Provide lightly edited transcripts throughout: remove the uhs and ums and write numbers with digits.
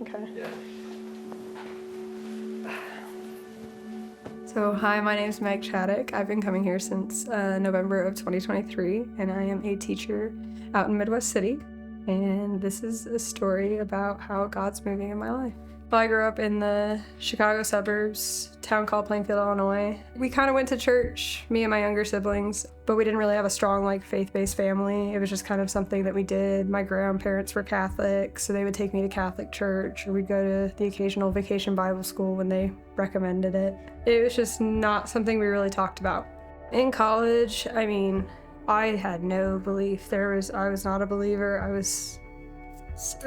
Okay. Yeah. So, hi, my name's Meg Chadick. I've been coming here since November of 2023, and I am a teacher out in Midwest City. And this is a story about how God's moving in my life. Well, I grew up in the Chicago suburbs, town called Plainfield, Illinois. We kind of went to church, me and my younger siblings, but we didn't really have a strong, faith-based family. It was just kind of something that we did. My grandparents were Catholic, so they would take me to Catholic church, or we'd go to the occasional vacation Bible school when they recommended it. It was just not something we really talked about. In college, I had no belief. I was not a believer.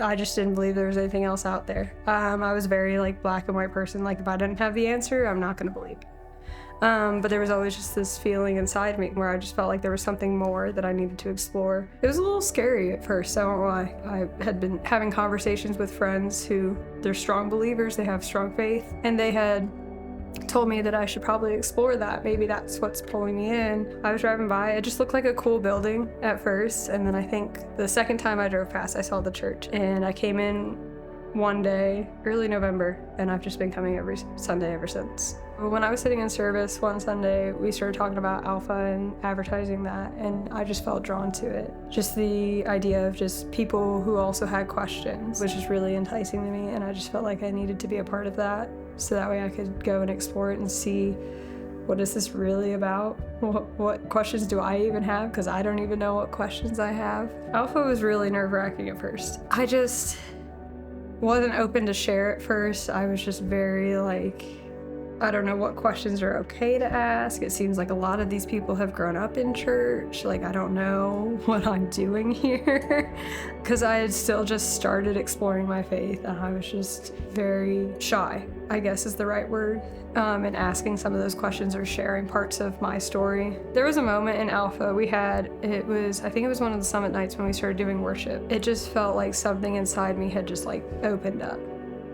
I just didn't believe there was anything else out there. I was very black and white person. If I didn't have the answer, I'm not gonna believe it. But there was always just this feeling inside me where I just felt like there was something more that I needed to explore. It was a little scary at first, I won't lie. I had been having conversations with friends who, they're strong believers, they have strong faith, and they had told me that I should probably explore that. Maybe that's what's pulling me in. I was driving by, it just looked like a cool building at first, and then I think the second time I drove past, I saw the church, and I came in one day, early November, and I've just been coming every Sunday ever since. When I was sitting in service one Sunday, we started talking about Alpha and advertising that, and I just felt drawn to it. Just the idea of just people who also had questions was just really enticing to me, and I just felt like I needed to be a part of that, so that way I could go and explore it and see, what is this really about? What questions do I even have? Because I don't even know what questions I have. Alpha was really nerve-wracking at first. I just wasn't open to share at first. I was just very I don't know what questions are okay to ask. It seems like a lot of these people have grown up in church. I don't know what I'm doing here. Because I had still just started exploring my faith, and I was just very shy, I guess is the right word, in asking some of those questions or sharing parts of my story. There was a moment in Alpha I think it was one of the summit nights when we started doing worship. It just felt like something inside me had just opened up.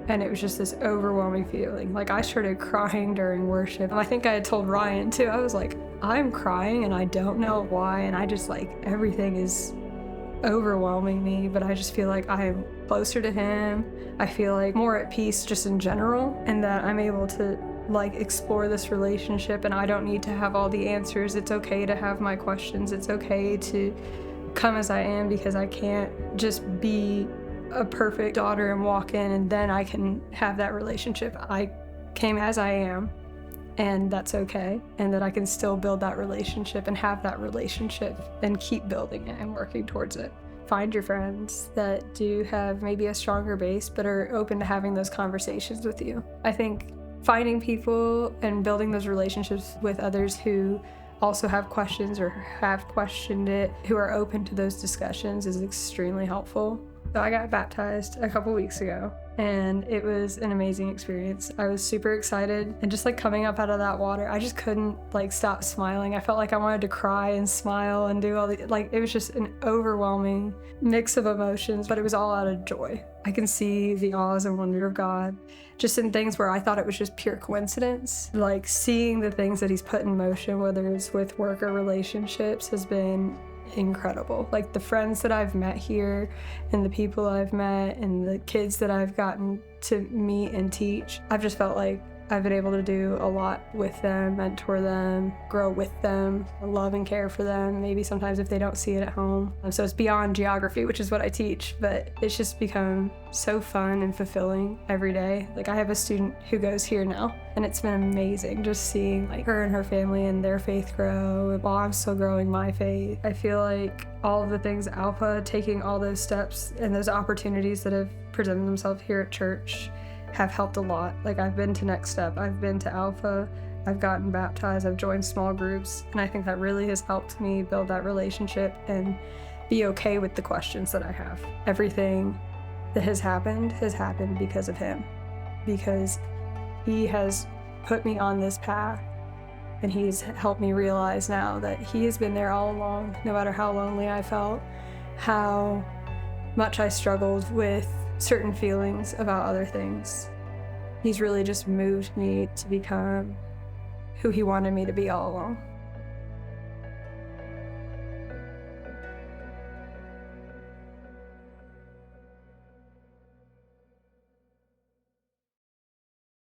And it was just this overwhelming feeling. I started crying during worship. I think I had told Ryan too, I was like, I'm crying and I don't know why. And I just everything is overwhelming me, but I just feel like I am closer to him. I feel more at peace just in general, and that I'm able to explore this relationship, and I don't need to have all the answers. It's okay to have my questions. It's okay to come as I am, because I can't just be a perfect daughter and walk in and then I can have that relationship. I came as I am, and that's okay, and that I can still build that relationship and have that relationship and keep building it and working towards it. Find your friends that do have maybe a stronger base but are open to having those conversations with you. I think finding people and building those relationships with others who also have questions or have questioned it, who are open to those discussions, is extremely helpful. So I got baptized a couple weeks ago, and it was an amazing experience. I was super excited, and just coming up out of that water, I just couldn't stop smiling. I felt like I wanted to cry and smile and do all the, it was just an overwhelming mix of emotions, but it was all out of joy. I can see the awe and wonder of God just in things where I thought it was just pure coincidence. Seeing the things that he's put in motion, whether it's with work or relationships, has been incredible. The friends that I've met here, and the people I've met, and the kids that I've gotten to meet and teach, I've just felt like I've been able to do a lot with them, mentor them, grow with them, love and care for them, maybe sometimes if they don't see it at home. So it's beyond geography, which is what I teach, but it's just become so fun and fulfilling every day. I have a student who goes here now, and it's been amazing just seeing her and her family and their faith grow while I'm still growing my faith. I feel like all of the things Alpha, taking all those steps and those opportunities that have presented themselves here at church, have helped a lot. I've been to Next Step, I've been to Alpha, I've gotten baptized, I've joined small groups, and I think that really has helped me build that relationship and be okay with the questions that I have. Everything that has happened because of him, because he has put me on this path, and he's helped me realize now that he has been there all along, no matter how lonely I felt, how much I struggled with certain feelings about other things. He's really just moved me to become who he wanted me to be all along.